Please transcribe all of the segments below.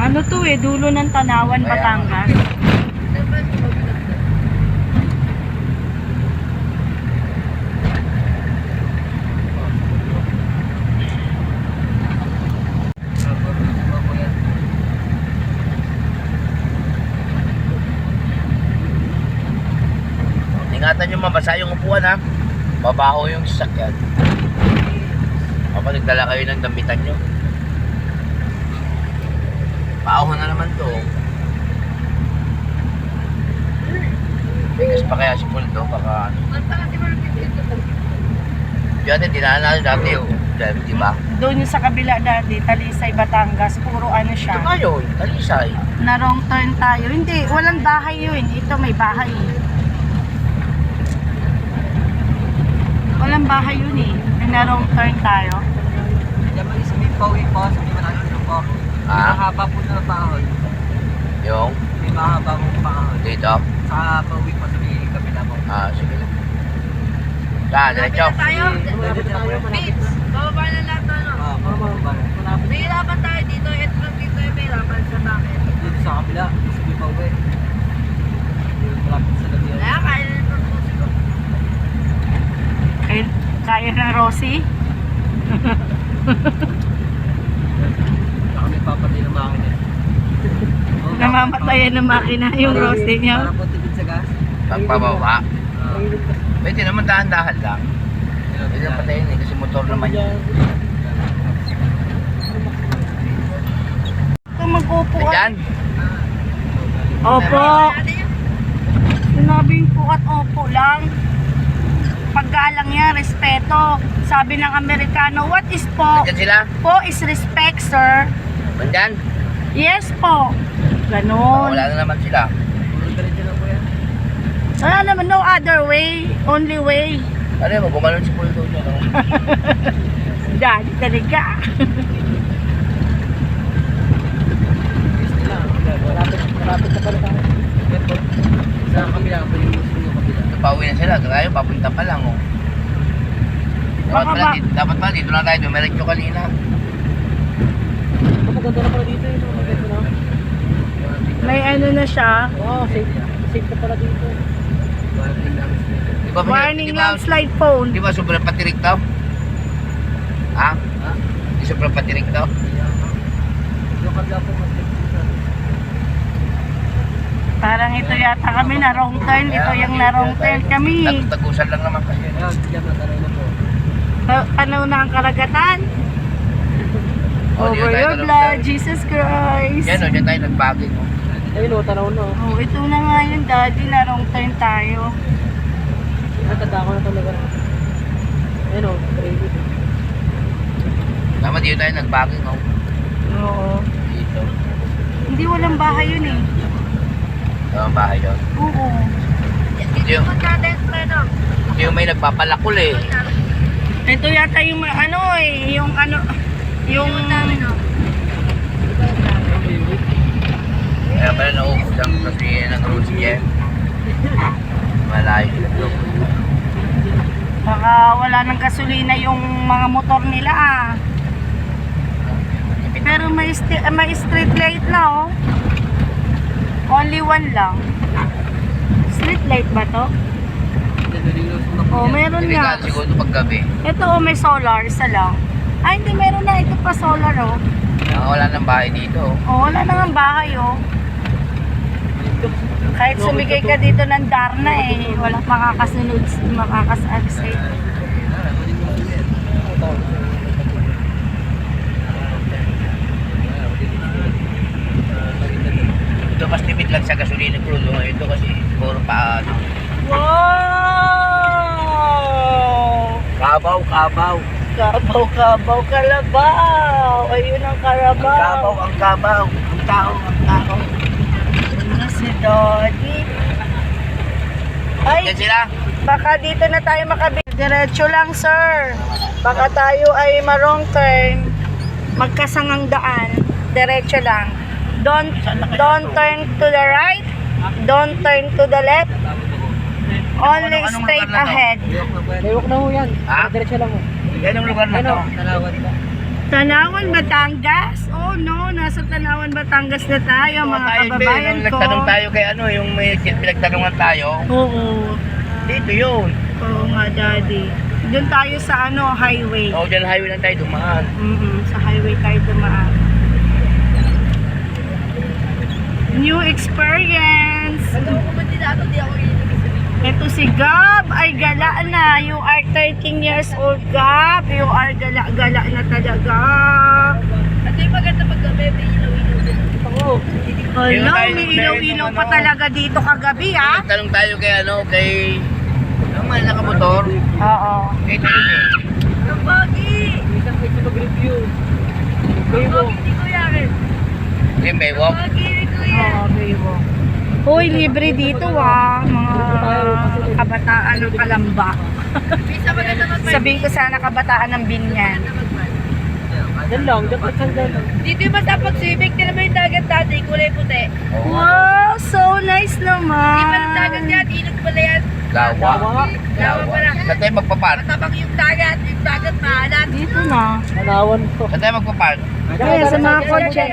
Ano to eh, dulo ng Tanawan, Batangas. Ingatan nyo mabasa yung upuan ha. Babaho yung sasakyan. Kapag nagdala kayo ng damitan nyo. Baho na naman to. Bigas pa kaya si Puldo, baka ano. Diyan dinaan natin dati yung di ba? Doon yung sa kabila dati, Talisay, Batangas, puro ano siya. Ito kayo, Talisay. Na wrong turn tayo. Hindi, walang bahay yun. Ito may bahay. Walang bahay yun eh. Na wrong turn tayo. Diyan mo isa may pauwi po, sabi mo natin po. May mahaba po na pahon. Yung? May mahaba po pahon. Dito? Sa pauwi po sa may kabila po. Sige. Saan, diretso? Beats, bababa na lahat ano. Nahihirapan tayo dito, etrong dito yung mahirapan sa bakit. Dito sa kabila, sa may pauwi. Malapit sa labihan. Kaya kaya na yung purpose ko. Kaya ng Rosie? Saka may papatay ng makina. Namamatayan ng makina yung Rosie niya. Para po tipid sa gas. Pagpababa. Pwede naman dahan-dahan lang. Pwede naman patayin eh, kasi motor naman yun. Ito mag-upo ka. Ayan. Opo. Sinabing po at opo lang. Paggalang yan, respeto. Sabi ng Amerikano, what is po? Nandyan sila? Po is respect, sir. Nandyan? Yes po. Ganon. Wala na naman sila. Puro diretso lang po yan. Wala naman, no other way. Only way. Ano yun, gumanon si Puldo niya, no? Daddy talaga. Yes nila. Malapit na pala tayo. Yan po. Sa kabila po yung gusto nyo kabila. Pauwi na sila, tayo papunta pa lang, oh. Dapat pala dito lang tayo, dumiretso kanina. Maganda na pala dito yung maganda na. May ano na siya. Wow, safe na pala dito. Di ba, Warning di ba, landslide phone. di ba sobrang patirik daw? Ha? Di sobrang patirik daw? Yung kabila po mas Parang ito yata kami na wrong turn. Ito yung na wrong turn kami. Tagusan lang naman kasi. Ayan, diyan na tayo na po. Ano na ang karagatan? Over your blood, Jesus Christ. Yan, dyan tayo nagbagay. Ayun o, tanaw na. Oh, ito na nga yung daddy, na wrong turn tayo. Natanda ko na talaga. Ayun o, crazy. Tama, dito tayo nagbagay. Oo. Dito. Hindi walang bahay yun eh. Ito ang bahay yun. Oo. Yung, Magkadens na no? yung may nagpapalakul eh. Ito yata yung ano eh, yung ano, yung Kaya pala naubos lang kasi ng rules niya. Malayo sila doon. baka wala ng gasolina yung mga motor nila ah. Pero may street light na oh. Only one lang. Street light ba to? Oh, meron nga. Illegal siguro paggabi. Ito oh, may solar, isa lang. Ay, hindi, meron na. Ito pa solar oh. Wala nang bahay dito. Oh, wala na nga bahay oh. Kahit sumigay ka dito ng Darna eh, walang makakasunod, makakasagsay. Ito mas tipid lang sa gasolina crudo. Ito kasi puro pa ano. Wow! Kabaw, kabaw. Kabaw, kabaw, kalabaw. Ayun ang karabaw. Ang kabaw, ang kabaw. Ang tao, ang tao. Ayun na si Daddy. Ay, Yan sila. baka dito na tayo makabili. Diretso lang, sir. Baka tayo ay marong turn. Magkasangang daan. Diretso lang. Don't turn to the right. Don't turn to the left. Only Anong straight lugar na to? ahead. Layok na ho yan. Ha? Diretso lang ho. Yan ang lugar na to. Talawad ba? Tanawan, Batangas? Oh no, nasa Tanawan, Batangas na tayo, mga kababayan ko. Nagtanong tayo kay yung may pinagtanungan tayo. Oo. Dito yun. Oo nga, Daddy. Doon tayo sa highway. O, dyan highway lang tayo dumaan. Sa highway tayo dumaan. New experience. Ito si Gab ay gala na. You are 13 years old, Gab. You are gala-gala na talaga. At yung maganda paggabi, may ilaw-ilaw din. Hello, may ilaw-ilaw pa talaga dito kagabi, ha? Nagtanong tayo kay ang may nakamotor. Oo. Kay tayo Ang pogi! Isang pwede mag-review. Ang pogi ni Kuya Ren. Kay Baywalk. Ang pogi ni Kuya. Oo, baby. Hoy, libre dito, mga kabataan ng Kalamba. Bisa maganda mag-bike. Sabihin ko sana kabataan ng Binyan. Yan lang, dapat hanggang. Dito yung basta pag-swimming, tira mo yung dagat dati, kulay puti. Wow, so nice naman. Di ba ng dagat yan, ilog pala yan. Lawa. Lawa pala. Saan tayo magpapark? Matabang yung dagat maalat. Dito na. Palawan ko. Saan tayo magpapark? Kaya sa mga kotse.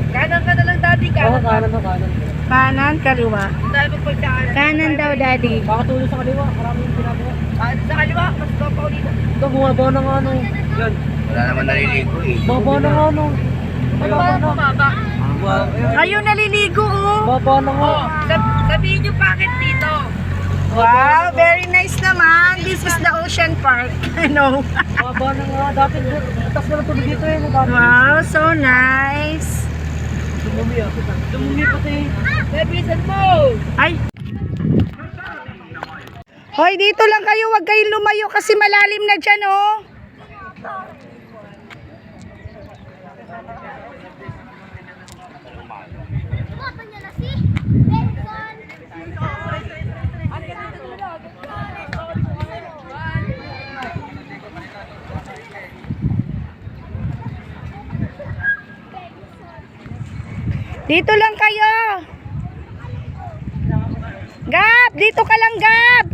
Kanan ka na lang dati, Oo, kanan ka. kanan na kanan. Kanan, kaliwa. Tayo magpagdaanan. Kanan daw, Daddy. Baka tuloy sa kaliwa, maraming ginagawa. Sa kaliwa, mas pa ulit. Ito, bumaba ng Yan. Wala naman naliligo eh. Baba ng Ano ba ang bumaba? Ayun, naliligo, oh. Baba ng Oh, sabihin nyo bakit dito. Wow, very nice naman. This is the Ocean Park. Ano? Baba ng dati. Tapos na tulog dito eh. Dati. Wow, so nice. Dumumi ah. Dumumi pati. Sabihin mo. Ay. Hoy, dito lang kayo. Huwag kayong lumayo kasi malalim na dyan, oh. Dito lang kayo. Gab, dito ka lang, Gab.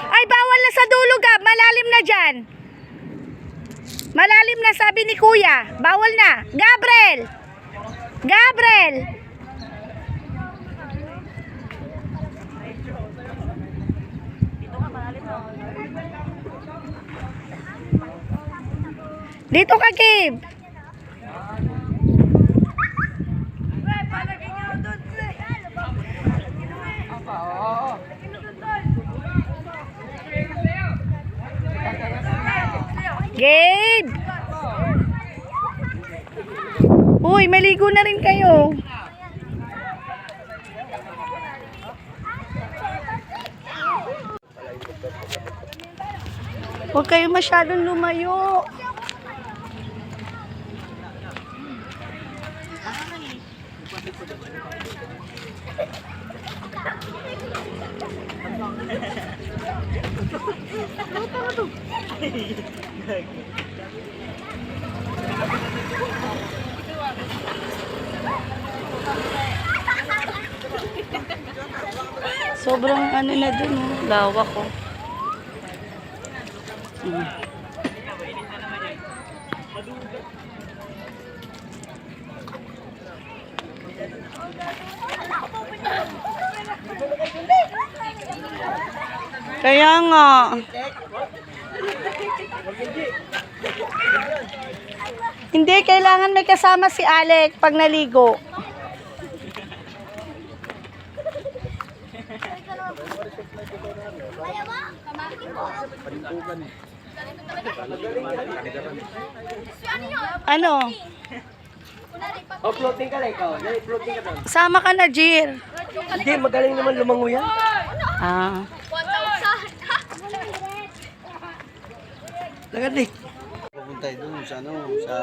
Ay, bawal na sa dulo, Gab. Malalim na dyan. Malalim na, sabi ni Kuya. Bawal na. Gabriel! Gabriel! Dito ka, Gabe. Gabe! Uy, maligo na rin kayo. Huwag kayo masyadong lumayo. Sobrang ano na dun, lawak ko. Kaya nga. Hindi, kailangan may kasama si Alec pag naligo. Ano? Oh, floating ka lang ikaw. Dali, floating ka doon. Sama ka na, Jir. Hindi, magaling naman lumango yan. Ah. Lagad eh. Pupunta doon sa sa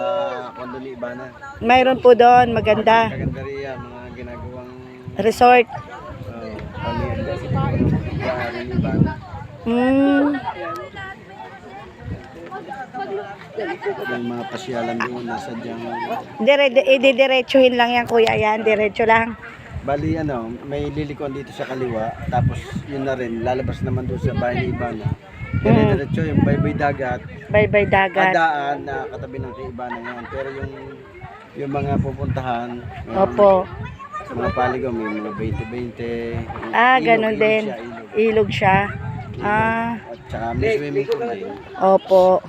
Kondo ni Ibana. Mayroon po doon, maganda. Maganda rin yan, mga ginagawang Resort. pamilya ni Ibana. Hmm. Yung mga pasyalan doon nasa diyang Ididiretsuhin lang yan kuya, yan, diretso lang. bali may lilikuan dito sa kaliwa, tapos yun na rin lalabas naman doon sa bahay ni Ibana. Diretso yung baybay dagat, Bye-bye dagat. daan na katabi ng kay Ibana yan. Pero yung mga pupuntahan, meron Opo. sa mga paligaw may mga 20-20. Ah, Ilog, ganun din. Ilog siya. Ah, At saka may swimming pool din. opo.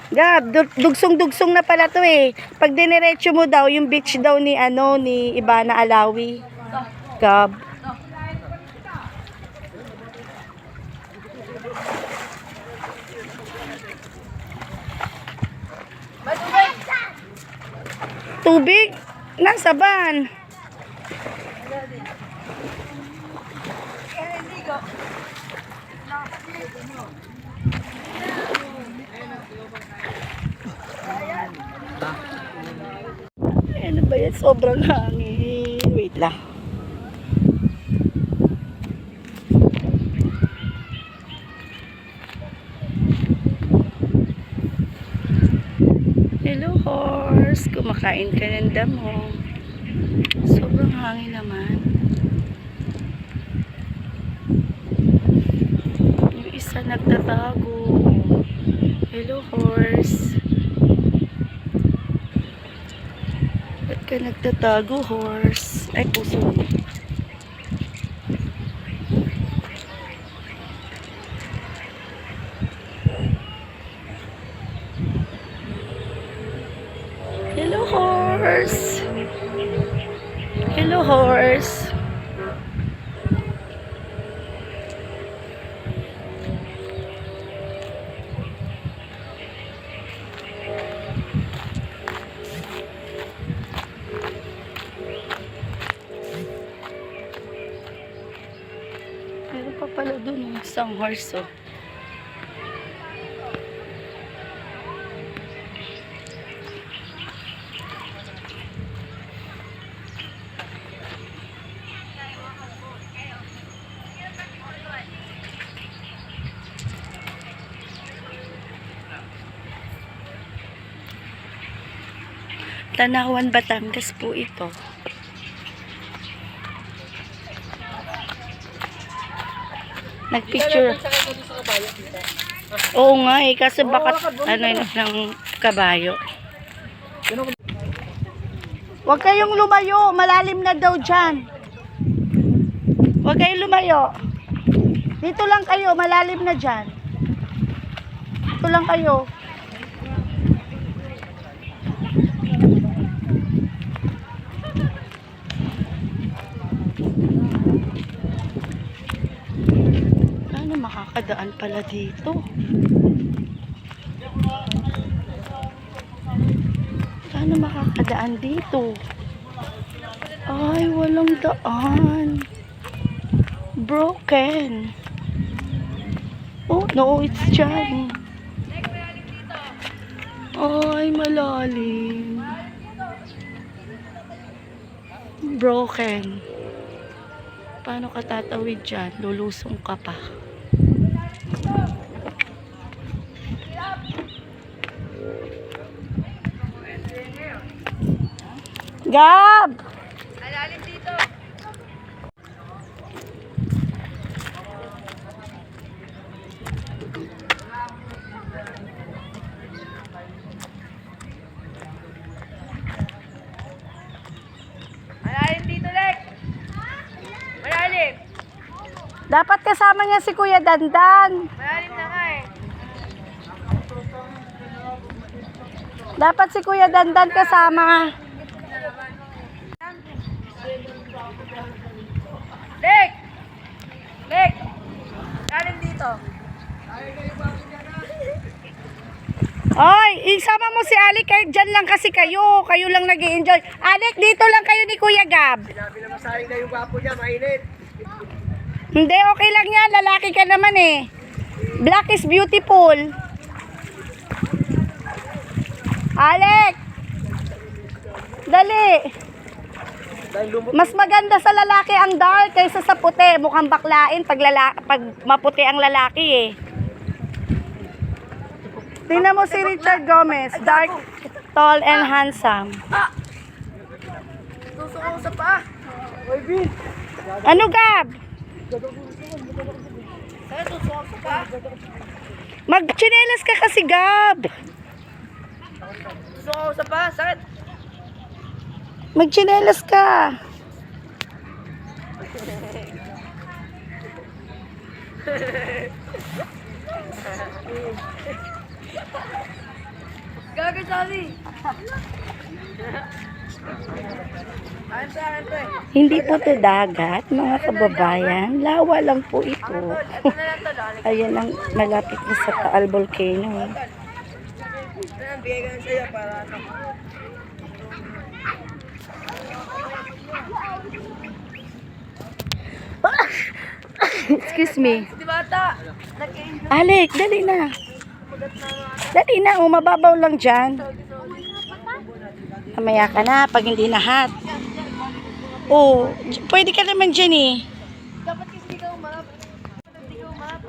Gab, dugsong-dugsong na pala to eh. Pag diniretso mo daw, yung beach daw ni Ibana Alawi. Gab. Tubig? Nasa ban. Ano ba yan? Sobrang hangin. Wait lang. Hello horse. Kumakain ka ng damo. Sobrang hangin naman. Yung isa nagtatago. Hello horse. Ba't ka nagtatago, horse? Ay, puso. Hello, horse. Hello, horse. Meron pa pala dun isang horse, oh. Tanawan, Batangas po ito. Nagpicture. Oo nga eh, kasi baka ng kabayo. Huwag kayong lumayo, malalim na daw dyan. Huwag kayong lumayo. Dito lang kayo, malalim na dyan. Dito lang kayo. Paano makakadaan pala dito? Paano makakadaan dito? Ay, walang daan. Broken. Oh, no, it's dyan. Ay, malalim. Broken. Paano ka tatawid dyan? Lulusong ka pa. Gab! Alalim dito. Malalim dito, Lek. Malalim. Dapat kasama niya si Kuya Dandan. Malalim na nga eh. Dapat si Kuya Dandan kasama. Lek! Lek! Malalim dito. Oy, isama mo si Alec kahit dyan lang kasi kayo. Kayo lang nag-i-enjoy. Alec, dito lang kayo ni Kuya Gab. Sinabi na masaling na yung gwapo niya, mainit. Hindi, okay lang yan. Lalaki ka naman eh. Black is beautiful. Alec! Dali! Mas maganda sa lalaki ang dark kaysa sa puti. Mukhang baklain pag maputi ang lalaki eh. Tingnan mo si Richard Gomez. Dark, tall, and handsome. Susuko sa pa. Ano, Gab? Kaya susuko sa pa. Magchinelas ka kasi, Gab. Susuko sa pa. Sakit. Magchinelas ka. Gagay sali. Ayun sa akin to eh. Hindi po to dagat, mga kababayan. Lawa lang po ito. Ito na lang to. Dali. Ayan ang malapit na sa Taal Volcano. Ito na, bigay ko na sa'yo para ano. Excuse me. Di bata. Nag-enjoy. Alec, dali na. Dali na, mababaw lang dyan. Mamaya ka na pag hindi na hot. Oh, pwede ka naman dyan eh. Dapat kasi di ka umarap. Di ka umarap.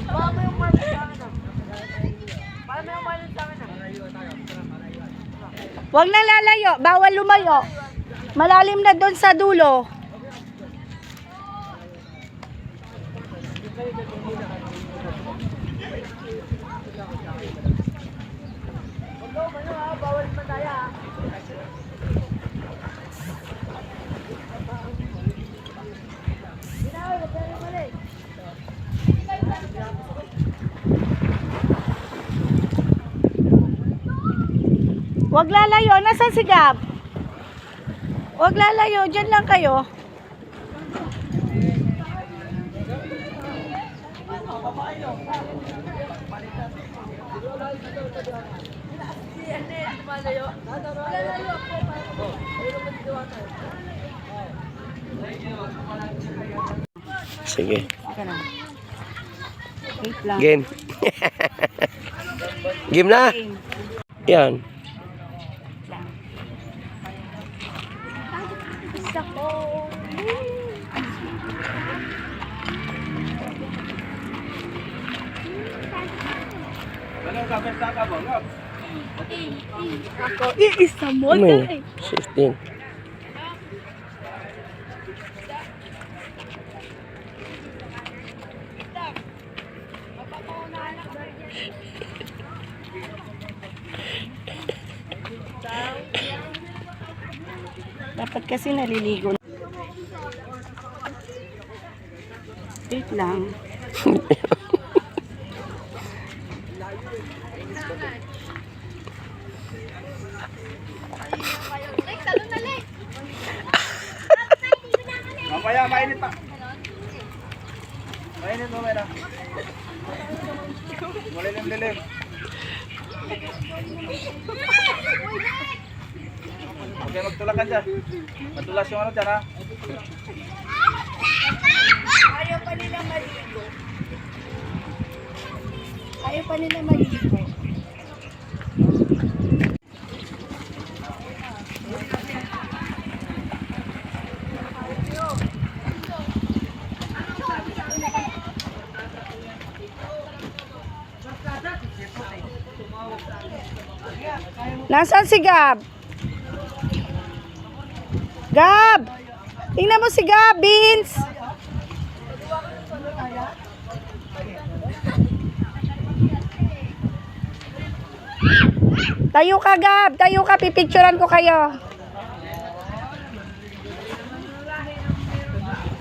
Baka may umarap sa akin ah. Baka may umarap sa akin ah. Huwag na lalayo, bawal lumayo. Malalim na doon sa dulo. Bawal mataya ah. Huwag lalayo, nasan si Gab? Huwag lalayo, dyan lang kayo. Sige. Wait lang. Game. Game na. Yan. Ako, iisa mo. Ano yun? 16. Dapat kasi naliligo. Wait lang. Mamaya, mainit pa. Mainit mo, Mera. Malilim-lilim. Okay, magtulak ka dyan. Matulas yung ano dyan, ha? Ayaw pa nila maligo. Ayaw pa nila maligo. Nasaan si Gab? Gab! Tingnan mo si Gab, Beans! Tayo ka, Gab! Tayo ka, pipicturan ko kayo.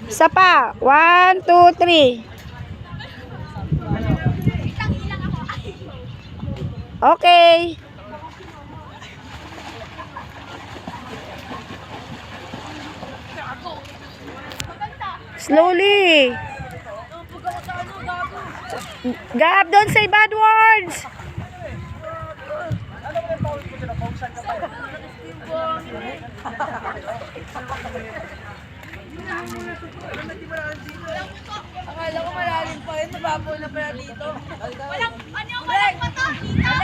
Isa pa. 1, 2, 3. Okay. Slowly. Gab, don't say bad words. Akala ko malalim pa rin, mababaw na pala dito. Walang, ano, walang mata dito.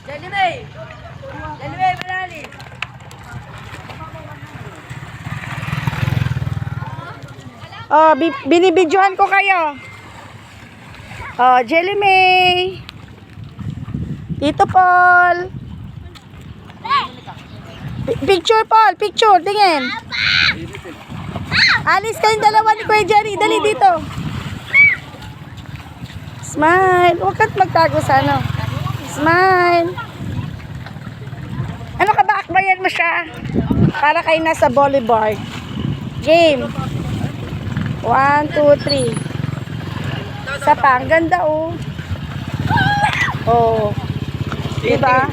Jelly May! Jelly May, malalim! Oh, binibidyohan ko kayo. Oh, Jelly May. Tito Paul. Picture, Paul. Picture. Tingin. Alis kayong dalawa ni Kuya Jerry. Dali dito. Smile. Huwag ka't magtago sa ano. Smile. Ano ka ba? Akbayan mo siya. Para kayo nasa volleyball. Game. 1, 2, 3. Isa pa. Ang ganda, oh. Oh. Diba?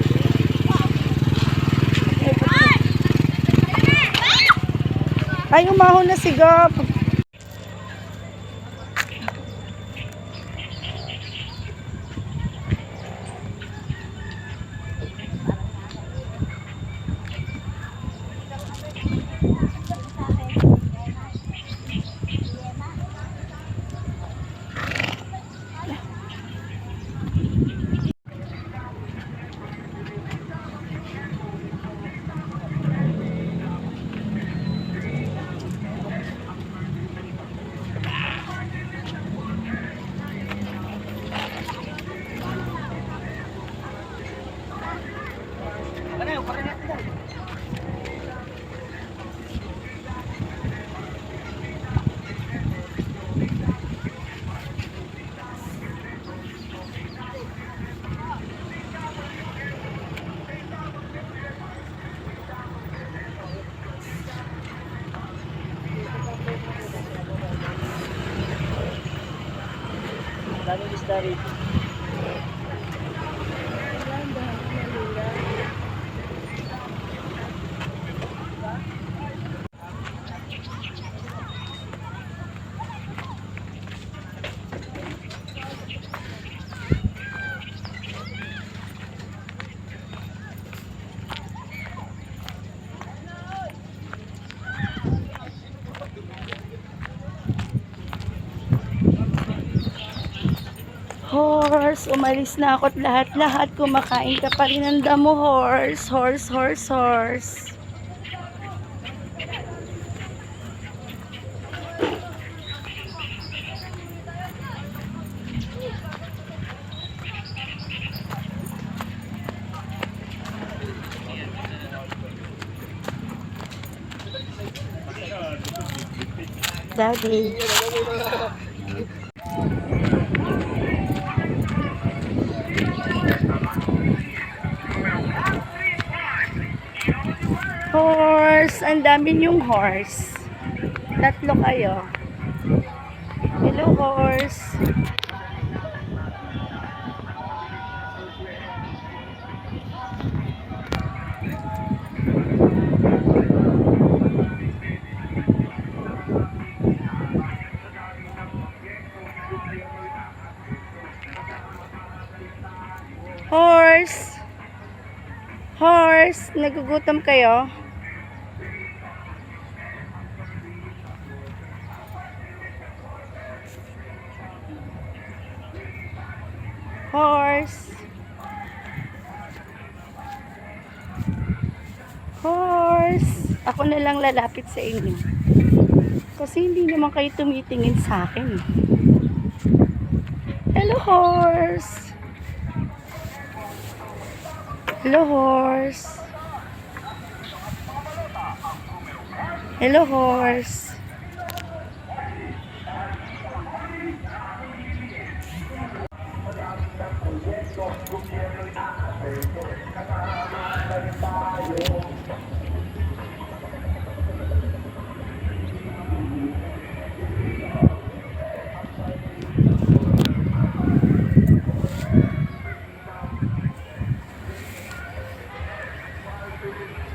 Ay, umahon na si Gab. Daming isda rito. Horse, umalis na ako't lahat-lahat. Kumakain ka pa rin ng damo, horse. Horse, horse, horse. Daddy. Horse, ang dami niyong horse. Tatlo kayo. Hello, horse. Horse. Horse, nagugutom kayo? Horse. Horse. Ako na lang lalapit sa inyo. Kasi hindi naman kayo tumitingin sa akin. Hello, horse. Hello, horse. Hello, horse.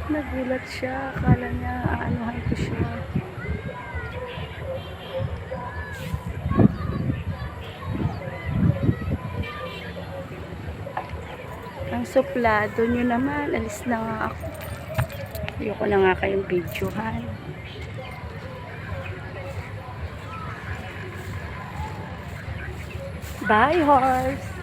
Nagulat siya. Akala niya aanuhan ko siya. Ang suplado nyo naman. Alis na nga ako. Ayoko na nga kayong videohan. Bye, horse!